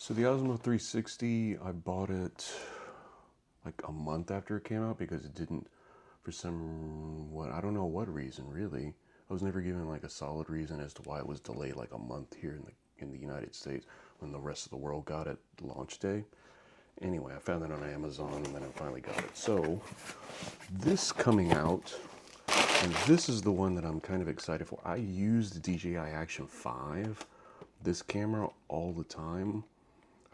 So the Osmo 360, I bought it like a month after it came out because it didn't, for some, I don't know what reason really. I was never given like a solid reason as to why it was delayed like a month here in the United States when the rest of the world got it launch day. Anyway, I found it on Amazon and then I finally got it. So this coming out, and this is the one that I'm kind of excited for. I use the DJI Action 5, this camera, all the time.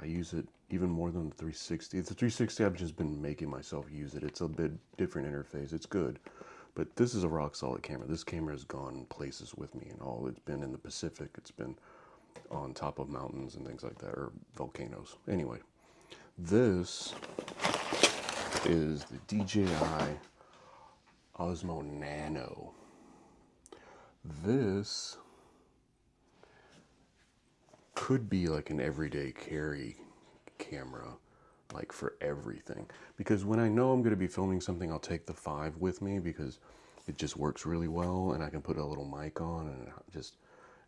I use it even more than the 360. The 360, I've just been making myself use it. It's a bit different interface. It's good. But this is a rock solid camera. This camera has gone places with me and all. It's been in the Pacific. It's been on top of mountains and things like that, or volcanoes. Anyway, this is the DJI Osmo Nano. This could be like an everyday carry camera, like for everything. Because when I know I'm going to be filming something, I'll take the 5 with me because it just works really well, and I can put a little mic on, and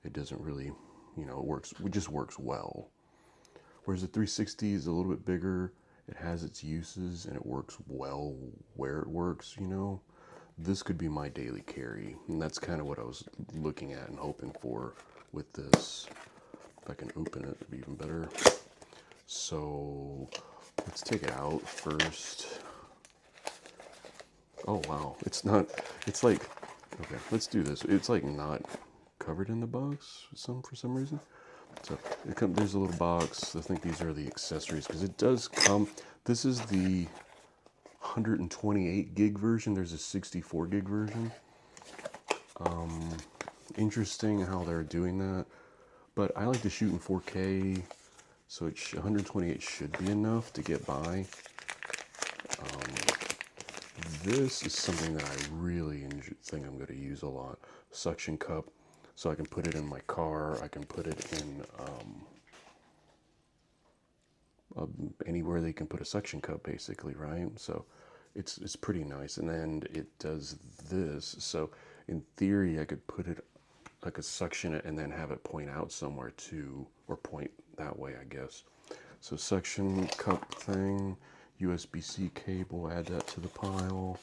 it doesn't really, it just works well. Whereas the 360 is a little bit bigger, it has its uses, and it works well where it works, This could be my daily carry, and that's kind of what I was looking at and hoping for with this. If I can open it, it'd be even better. So let's take it out first. Oh wow, it's like, okay, let's do this. It's like not covered in the box for some reason. So there's a little box. I think these are the accessories because it does come. This is the 128 gig version. There's a 64 gig version. Interesting how they're doing that, but I like to shoot in 4K, so 128 should be enough to get by. This is something that I really think I'm going to use a lot. Suction cup, so I can put it in my car. I can put it in anywhere they can put a suction cup, basically, right? So it's pretty nice. And then it does this. So in theory, I could put it, I could suction it and then have it point out somewhere too, or point that way, I guess. So suction cup thing, USB-C cable, add that to the pile,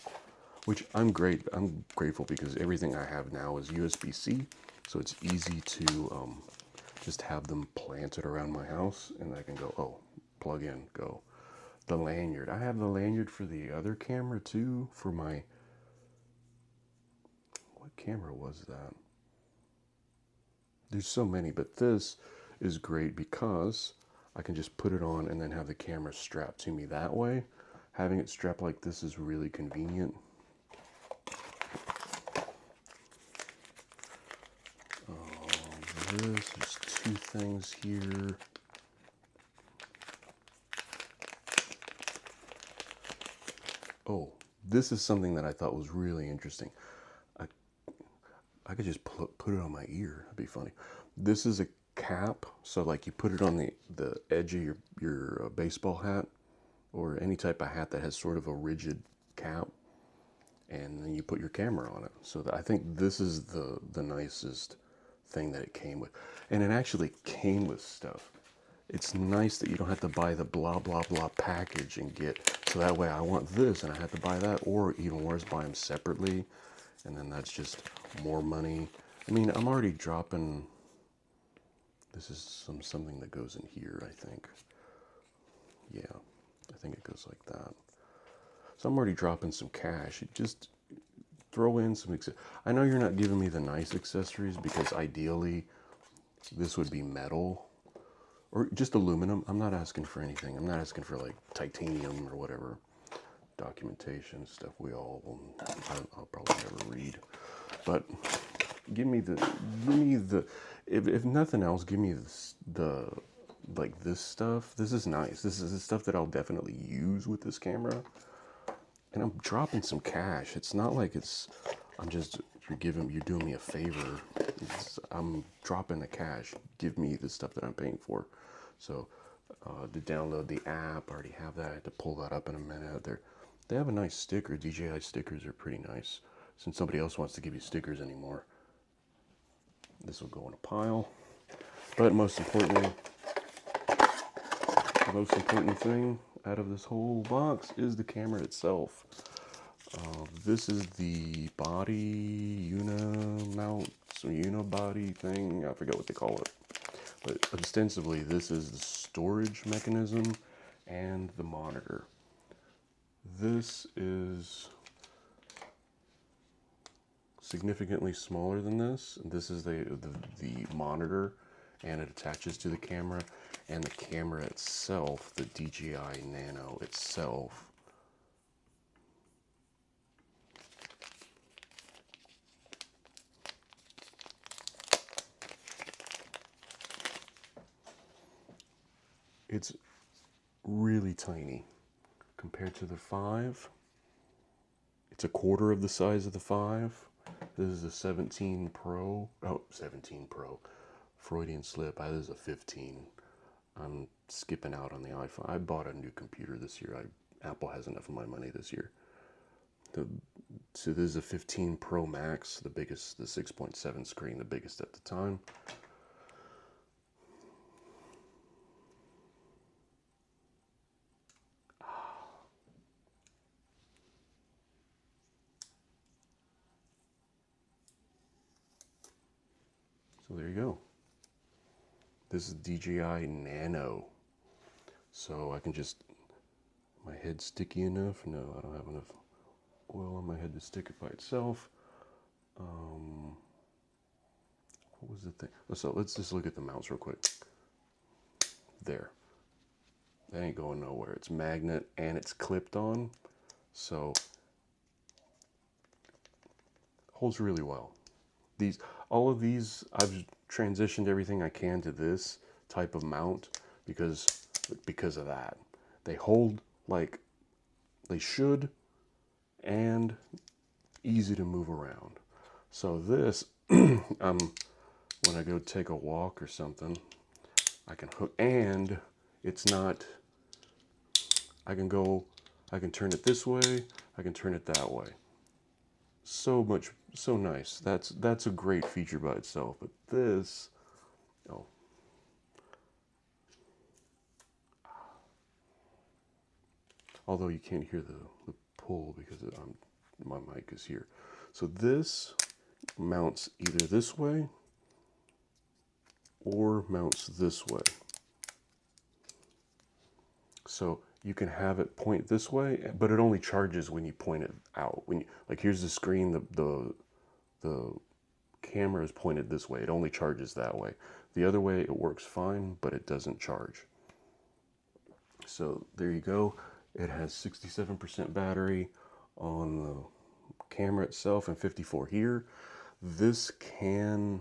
which I'm grateful because everything I have now is USB-C, so it's easy to just have them planted around my house, and I can go, oh, plug in, go. The lanyard, I have the lanyard for the other camera too, for my, what camera was that? There's so many, but this is great because I can just put it on and then have the camera strapped to me that way. Having it strapped like this is really convenient. There's 2 things here. Oh, this is something that I thought was really interesting. I could just put it on my ear. That'd be funny. This is a cap, so like you put it on the edge of your baseball hat or any type of hat that has sort of a rigid cap, and then you put your camera on it. So I think this is the nicest thing that it came with, and it actually came with stuff. It's nice that you don't have to buy the blah blah blah package and get, so that way I want this and I have to buy that, or even worse, buy them separately, and then that's just more money. I mean, I'm already dropping, this is something that goes in here, I think. Yeah, I think it goes like that. So I'm already dropping some cash. Just throw in some, I know you're not giving me the nice accessories because ideally this would be metal or just aluminum. I'm not asking for anything. I'm not asking for like titanium or whatever. Documentation stuff I'll probably never read. But give me the if nothing else, give me like this stuff. This is nice. This is the stuff that I'll definitely use with this camera. And I'm dropping some cash. It's not like you're doing me a favor. I'm dropping the cash. Give me the stuff that I'm paying for. So to download the app, I already have that. I had to pull that up in a minute. They have a nice sticker. DJI stickers are pretty nice. Since somebody else wants to give you stickers anymore. This will go in a pile. But most importantly, the most important thing out of this whole box is the camera itself. This is the body unimount, some unibody thing. I forget what they call it. But ostensibly, this is the storage mechanism and the monitor. This is significantly smaller than this. This is the monitor, and it attaches to the camera. And the camera itself, the DJI Nano itself, it's really tiny compared to the 5. It's a quarter of the size of the 5. This is a 17 Pro. Oh, 17 Pro. Freudian slip. This is a 15. I'm skipping out on the iPhone. I bought a new computer this year. Apple has enough of my money this year. So this is a 15 Pro Max, the biggest, the 6.7 screen, the biggest at the time. So there you go. This is DJI Nano. So I can just, my head's sticky enough? No, I don't have enough oil on my head to stick it by itself. What was the thing? So let's just look at the mounts real quick. There. That ain't going nowhere. It's magnet and it's clipped on. So holds really well. All of these, I've transitioned everything I can to this type of mount because of that. They hold like they should and easy to move around. So this, when I go take a walk or something, I can hook, and it's not, I can turn it this way, I can turn it that way. So nice. That's a great feature by itself. But this, oh, although you can't hear the pull because my mic is here. So this mounts either this way or mounts this way. So you can have it point this way, but it only charges when you point it out. When you, like, here's the screen, the camera is pointed this way. It only charges that way. The other way it works fine, but it doesn't charge. So there you go. It has 67% battery on the camera itself and 54 here. This can,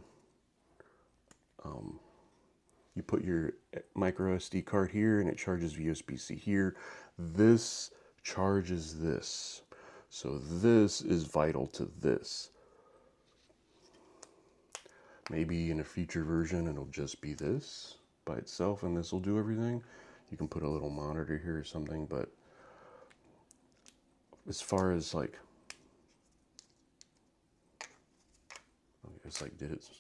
you put your micro SD card here and it charges USB-C here. This charges this. So this is vital to this. Maybe in a future version it'll just be this by itself and this will do everything. You can put a little monitor here or something, but as far as like, it's like,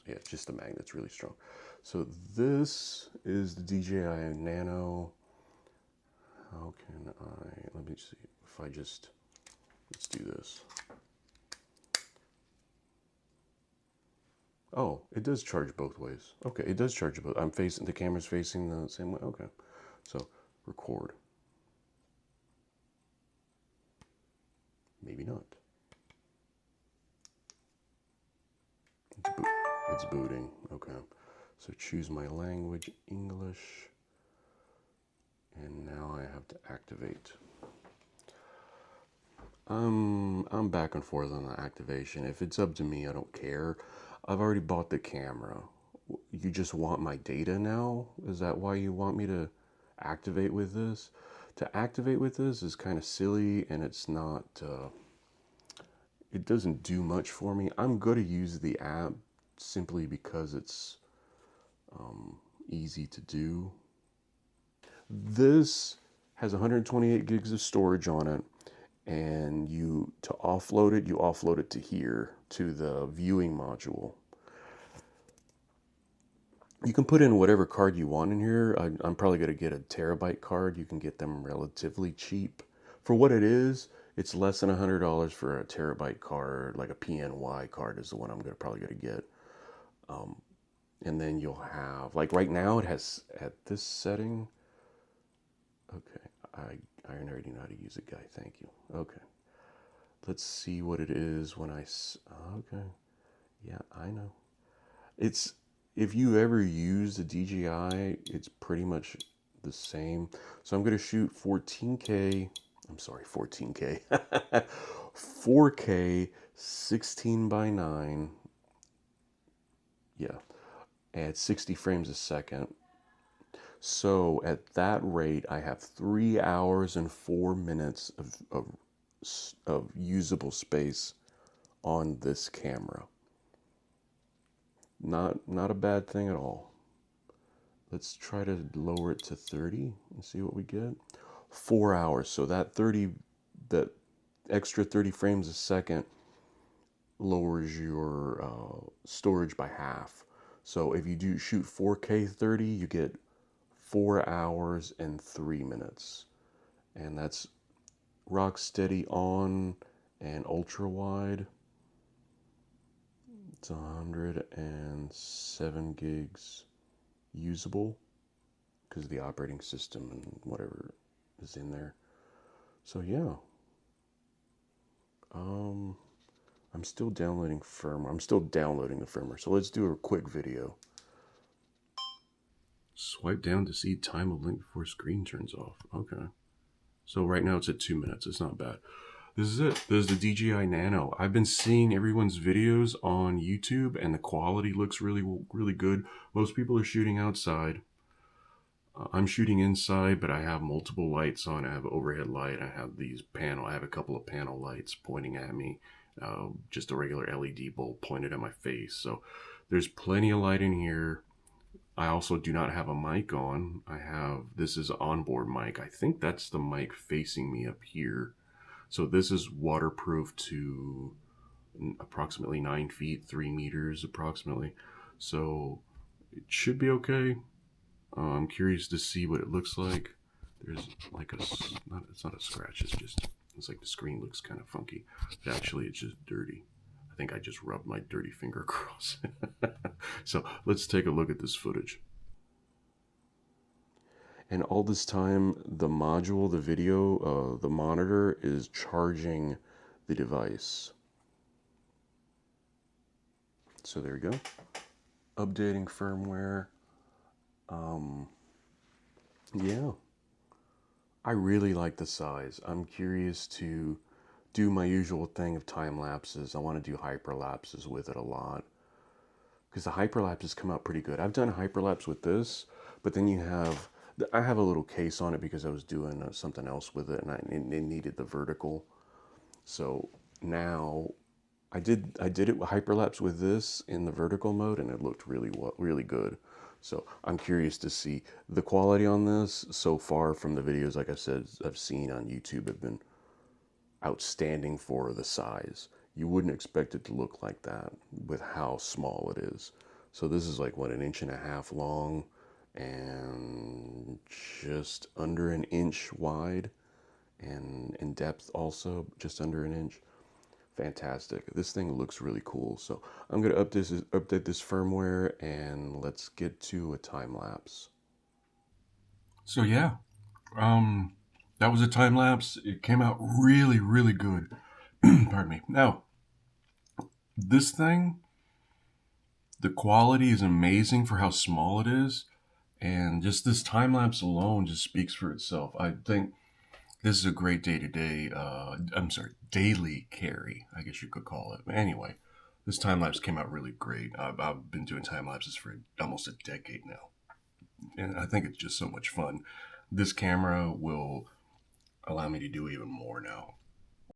yeah, just the magnet's really strong. So this is the DJI Nano. How can let me see if I just, let's do this. Oh, it does charge both ways. Okay, it does charge both. The camera's facing the same way. Okay, so record. Maybe not. It's booting. Okay, so choose my language, English, and now I have to activate. I'm back and forth on the activation. If it's up to me, I don't care. I've already bought the camera. You just want my data now? Is that why you want me to activate with this? To activate with this is kind of silly, and it's not, it doesn't do much for me. I'm going to use the app simply because it's easy to do. This has 128 gigs of storage on it, and to offload it, you offload it to here, to the viewing module. You can put in whatever card you want in here. I'm probably going to get a terabyte card. You can get them relatively cheap. For what it is, it's less than $100 for a terabyte card. Like a PNY card is the one I'm probably going to get. And then you'll have, like right now it has at this setting. Okay, I already know how to use it, guy. Thank you. Okay, let's see what it is when okay, yeah, I know. It's, if you ever use the DJI, it's pretty much the same. So I'm going to shoot 14K. I'm sorry, 14K. 4K 16 by 9. Yeah, at 60 frames a second. So at that rate, I have 3 hours and 4 minutes of usable space on this camera. Not a bad thing at all. Let's try to lower it to 30 and see what we get. 4 hours. So that extra 30 frames a second lowers your storage by half. So if you do shoot 4K 30, you get 4 hours and 3 minutes. And that's rock steady on and ultra wide. It's 107 gigs usable because of the operating system and whatever is in there. So yeah, I'm still downloading firmware. I'm still downloading the firmware. So let's do a quick video. Swipe down to see time of link before screen turns off. Okay. So right now it's at 2 minutes. It's not bad. This is it. This is the DJI Nano. I've been seeing everyone's videos on YouTube and the quality looks really, really good. Most people are shooting outside. I'm shooting inside, but I have multiple lights on. I have overhead light. I have I have a couple of panel lights pointing at me. Just a regular LED bulb pointed at my face. So there's plenty of light in here. I also do not have a mic on. This is an onboard mic. I think that's the mic facing me up here. So this is waterproof to approximately 9 feet, 3 meters approximately. So it should be okay. I'm curious to see what it looks like. There's like it's not a scratch. It's like the screen looks kind of funky. But actually, it's just dirty. I think I just rubbed my dirty finger across. So let's take a look at this footage. And all this time, the module, the video, the monitor is charging the device. So there we go. Updating firmware. Yeah. I really like the size. I'm curious to do my usual thing of time lapses. I want to do hyperlapses with it a lot. Because the hyperlapses come out pretty good. I've done hyperlapse with this, but then I have a little case on it because I was doing something else with it and it needed the vertical. So now I did it with hyperlapse with this in the vertical mode and it looked really good. So I'm curious to see the quality on this. So far from the videos, like I said, I've seen on YouTube have been outstanding for the size. You wouldn't expect it to look like that with how small it is. So this is like what, 1.5 inches long and just under an inch wide, and in depth also just under an inch. Fantastic. This thing looks really cool. So I'm going to update this firmware and let's get to a time lapse. So yeah, that was a time lapse. It came out really, really good. Pardon me. Now, this thing, the quality is amazing for how small it is. And just this time lapse alone just speaks for itself. I think this is a great daily carry, I guess you could call it. But anyway, this time lapse came out really great. I've been doing time lapses for almost a decade now. And I think it's just so much fun. This camera will allow me to do even more now.